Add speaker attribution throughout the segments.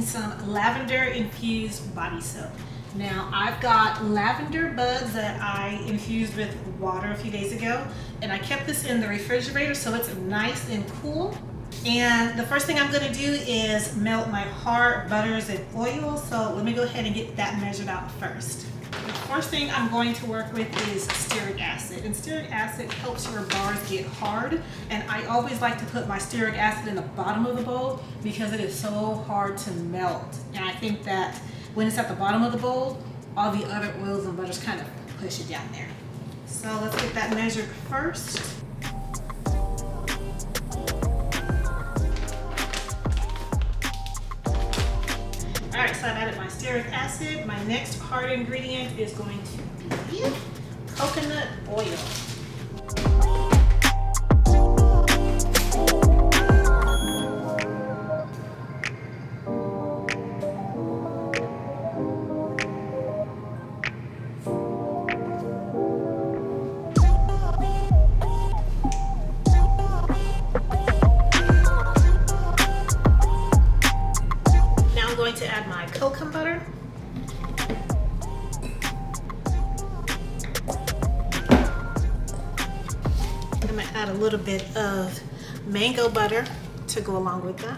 Speaker 1: some lavender infused body soap. Now I've got lavender buds that I infused with water a few days ago, and I kept this in the refrigerator so it's nice and cool. And the first thing I'm going to do is melt my hard butters and oils, so let me go ahead and get that measured out first. The first thing I'm going to work with is stearic acid, and stearic acid helps your bars get hard, and I always like to put my stearic acid in the bottom of the bowl because it is so hard to melt, and I think that when it's at the bottom of the bowl, all the other oils and butters kind of push it down there. So let's get that measured first. Alright, so I've added my stearic acid. My next hard ingredient is going to be coconut oil. To add my coconut butter. I'm going to add a little bit of mango butter to go along with that.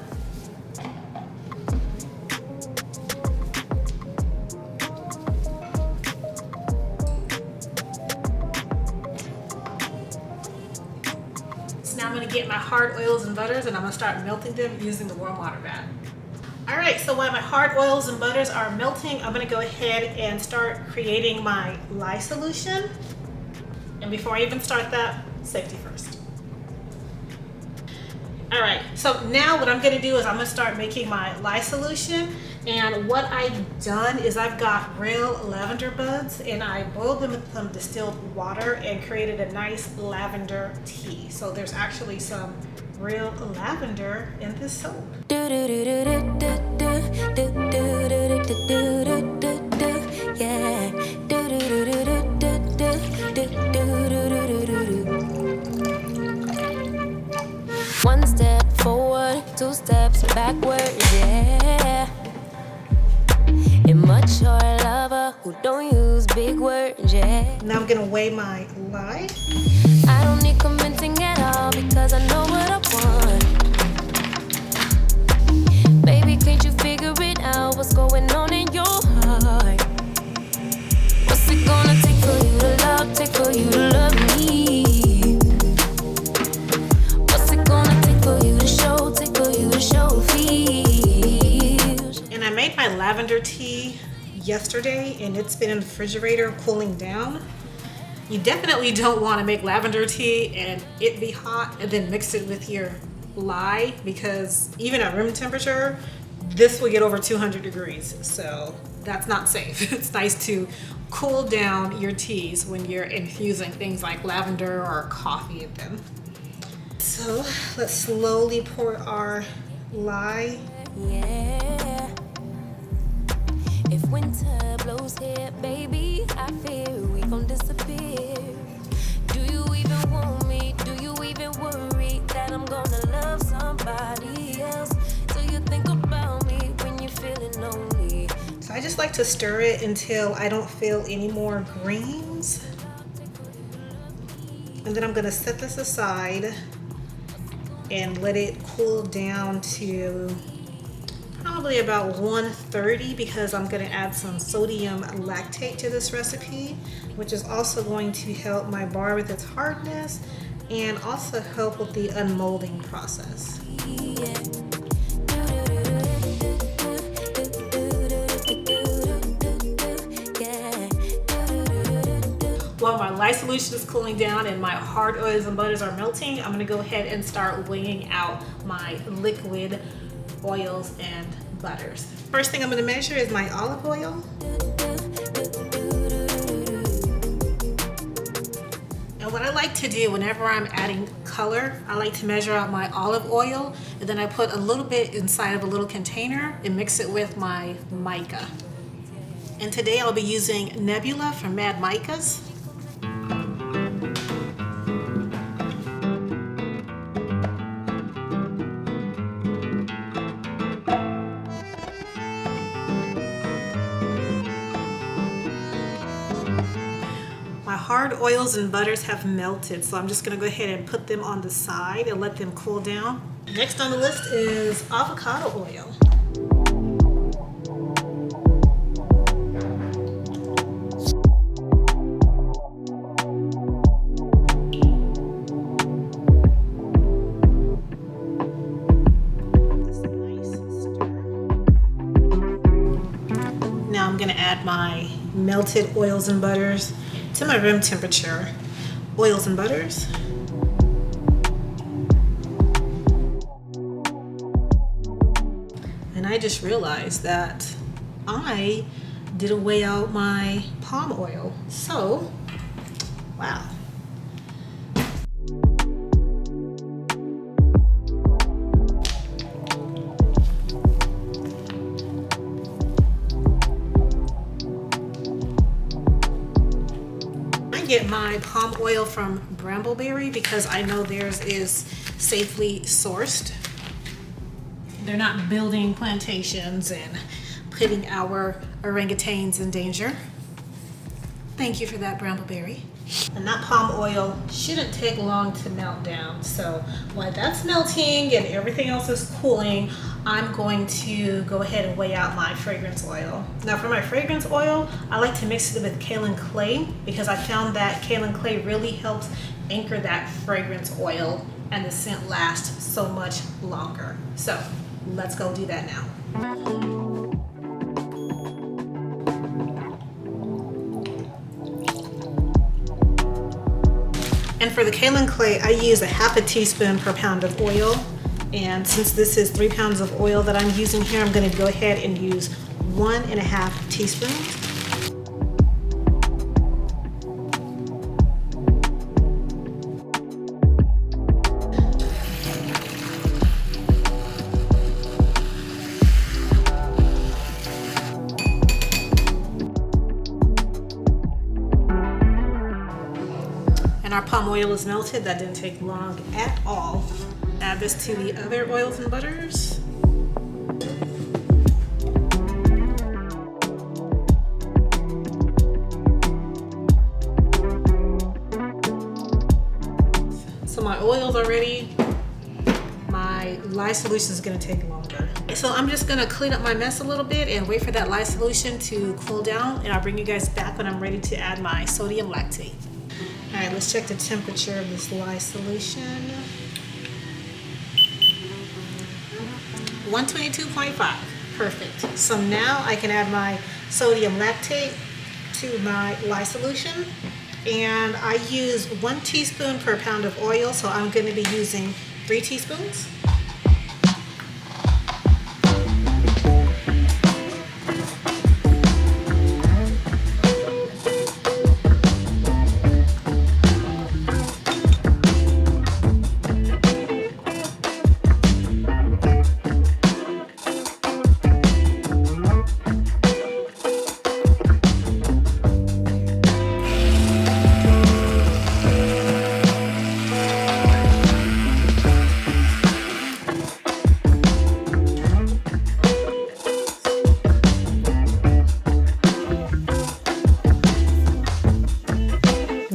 Speaker 1: So now I'm going to get my hard oils and butters, and I'm going to start melting them using the warm water bath. Alright, so while my hard oils and butters are melting, I'm going to go ahead and start creating my lye solution. And before I even start that, safety first. Alright, so now what I'm going to do is I'm going to start making my lye solution. And what I've done is I've got real lavender buds, and I boiled them with some distilled water and created a nice lavender tea. So there's actually some real lavender in this soap.
Speaker 2: One step forward, two steps backwards, yeah. A mature lover who don't use big words, yeah.
Speaker 1: Now I'm gonna weigh my lye.
Speaker 2: I don't need convincing at all because I know what I want. Baby, can't you figure it out? What's going on in your heart? What's it gonna take for you to love, take for you to love me? What's it gonna take for you to show, take for you to show feels?
Speaker 1: And I made my lavender tea yesterday, and it's been in the refrigerator cooling down. You definitely don't want to make lavender tea and it be hot and then mix it with your lye, because even at room temperature, this will get over 200 degrees. So that's not safe. It's nice to cool down your teas when you're infusing things like lavender or coffee in them. So let's slowly pour our lye.
Speaker 2: Yeah. If winter blows here, baby, I fear we gon' disappear. Do you even want me? Do you even worry that I'm gonna love somebody else? Do you think about me when you're feeling lonely?
Speaker 1: So I just like to stir it until I don't feel any more greens. And then I'm gonna set this aside and let it cool down to probably about 130, because I'm going to add some sodium lactate to this recipe, which is also going to help my bar with its hardness and also help with the unmolding process. While my lye solution is cooling down and my hard oils and butters are melting, I'm going to go ahead and start weighing out my liquid oils and butters. First thing I'm going to measure is my olive oil. And what I like to do whenever I'm adding color, I like to measure out my olive oil, and then I put a little bit inside of a little container and mix it with my mica. And today I'll be using Nebula from Mad Micas. hard oils and butters have melted, so I'm just gonna go ahead and put them on the side and let them cool down. Next on the list is avocado oil. Now I'm gonna add my melted oils and butters to my room temperature oils and butters. And I just realized that I didn't weigh out my palm oil. So, wow. Get my palm oil from Brambleberry because I know theirs is safely sourced. They're not building plantations and putting our orangutans in danger. Thank you for that, Brambleberry. And that palm oil shouldn't take long to melt down. So while that's melting and everything else is cooling, I'm going to go ahead and weigh out my fragrance oil. Now for my fragrance oil, I like to mix it with kaolin clay because I found that kaolin clay really helps anchor that fragrance oil and the scent lasts so much longer. So let's go do that now. And for the kaolin clay, I use 1/2 teaspoon per pound of oil. And since this is 3 pounds of oil that I'm using here, I'm going to go ahead and use 1.5 teaspoons. And our palm oil is melted. That didn't take long at all. Add this to the other oils and butters. So my oils are ready. My Lye Solution is going to take longer. So I'm just going to clean up my mess a little bit and wait for that Lye Solution to cool down, and I'll bring you guys back when I'm ready to add my sodium lactate. All right, let's check the temperature of this Lye Solution. 122.5, perfect. So now I can add my sodium lactate to my Lye Solution, and I use 1 teaspoon per pound of oil, so I'm going to be using 3 teaspoons.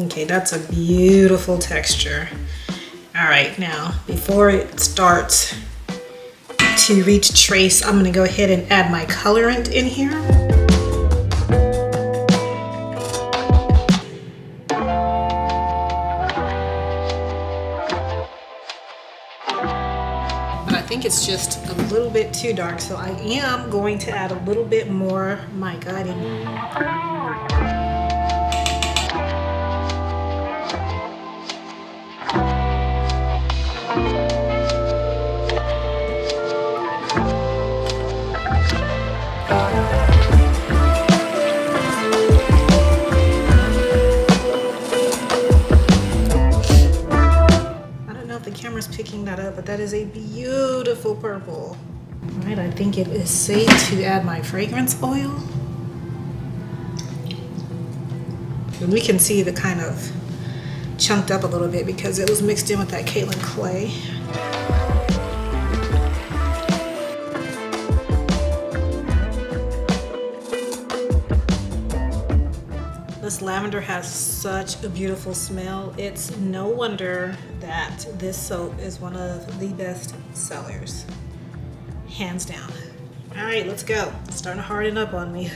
Speaker 1: Okay, that's a beautiful texture. All right, now before it starts to reach trace, I'm gonna go ahead and add my colorant in here. But I think it's just a little bit too dark, so I am going to add a little bit more mica in here. Picking that up, but that is a beautiful purple. All right, I think it is safe to add my fragrance oil. And we can see the kind of chunked up a little bit because it was mixed in with that kaolin clay. this lavender has such a beautiful smell. It's no wonder that this soap is one of the best sellers, hands down. All right, let's go. It's starting to harden up on me.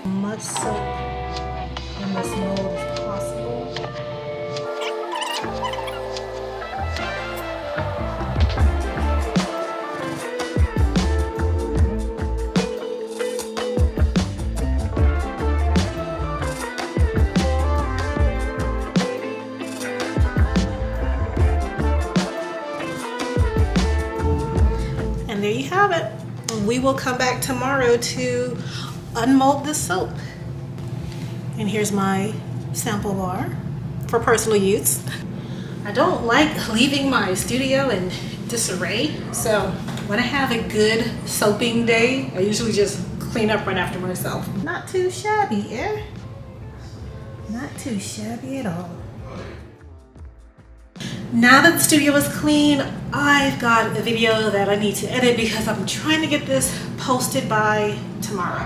Speaker 1: Much soap in this mold as possible. And there you have it. We will come back tomorrow to unmold this soap. And here's my sample bar for personal use. I don't like leaving my studio in disarray, so when I have a good soaping day, I usually just clean up right after myself. Not too shabby, eh? Not too shabby at all. Now that the studio is clean, I've got a video that I need to edit because I'm trying to get this posted by tomorrow.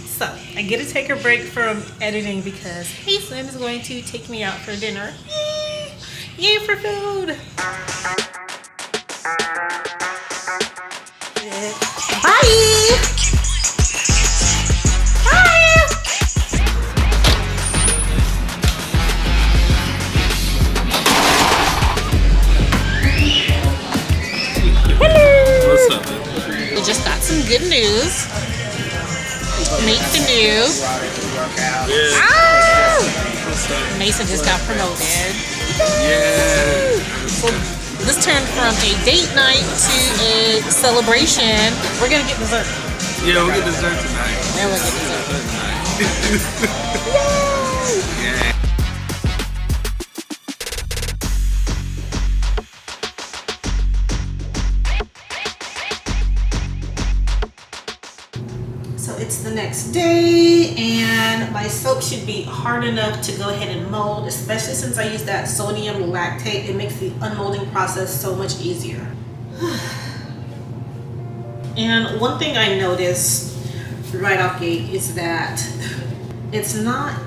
Speaker 1: So I get to take a break from editing because Hazen is going to take me out for dinner. Yay! Yay for food! Bye! Bye! Hello!
Speaker 3: What's up, man?
Speaker 1: We just got some good news. Meet the new.
Speaker 3: Yeah.
Speaker 1: Ah!
Speaker 3: What's up?
Speaker 1: Mason just got promoted.
Speaker 3: Yeah.
Speaker 1: So this turned from a date night to a celebration. We're gonna get dessert.
Speaker 3: Yeah, we'll get dessert tonight.
Speaker 1: Yeah, we'll get dessert.
Speaker 3: Tonight.
Speaker 1: Yay!
Speaker 3: Yeah.
Speaker 1: So it's the next day and my soap should be hard enough to go ahead and mold, especially since I use that sodium lactate. It makes the unmolding process so much easier. And one thing I noticed right off gate is that it's not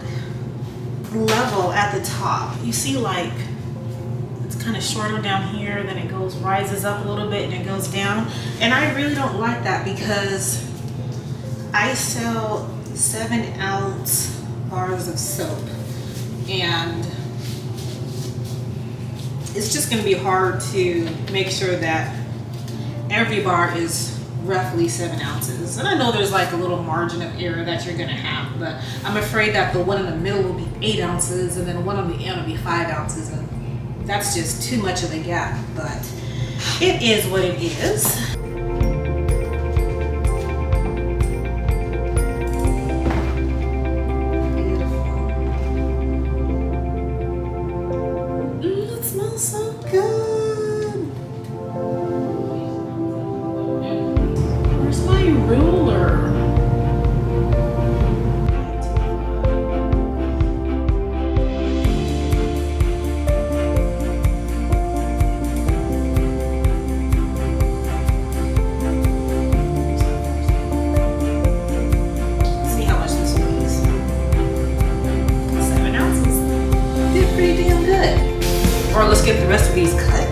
Speaker 1: level at the top. You see, like, it's kind of shorter down here, then it rises up a little bit and it goes down. And I really don't like that because I sell 7-ounce bars of soap, and it's just going to be hard to make sure that every bar is roughly 7 ounces. And I know there's like a little margin of error that you're going to have, but I'm afraid that the one in the middle will be 8 ounces and then one on the end will be 5 ounces, and that's just too much of a gap, but it is what it is. Get the rest of these cut.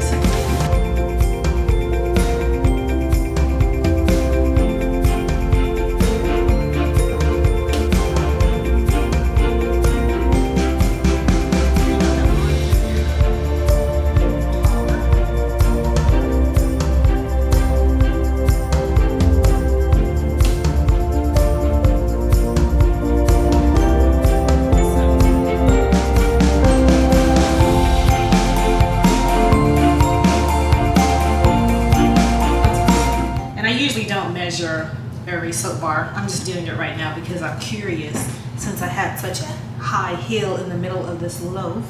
Speaker 1: Every soap bar. I'm just doing it right now because I'm curious, since I had such a high hill in the middle of this loaf.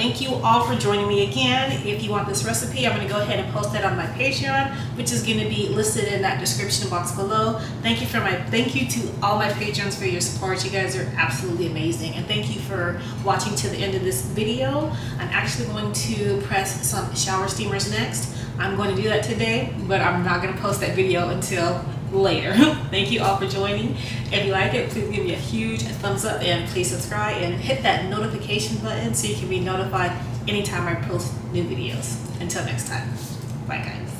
Speaker 1: thank you all for joining me again. If you want this recipe, I'm going to go ahead and post that on my Patreon, which is going to be listed in that description box below. Thank you to all my patrons for your support. You guys are absolutely amazing, and thank you for watching to the end of this video. I'm actually going to press some shower steamers next. I'm going to do that today, but I'm not going to post that video until later. Thank you all for joining. If you like it, please give me a huge thumbs up and please subscribe and hit that notification button so you can be notified anytime I post new videos. Until next time, bye guys.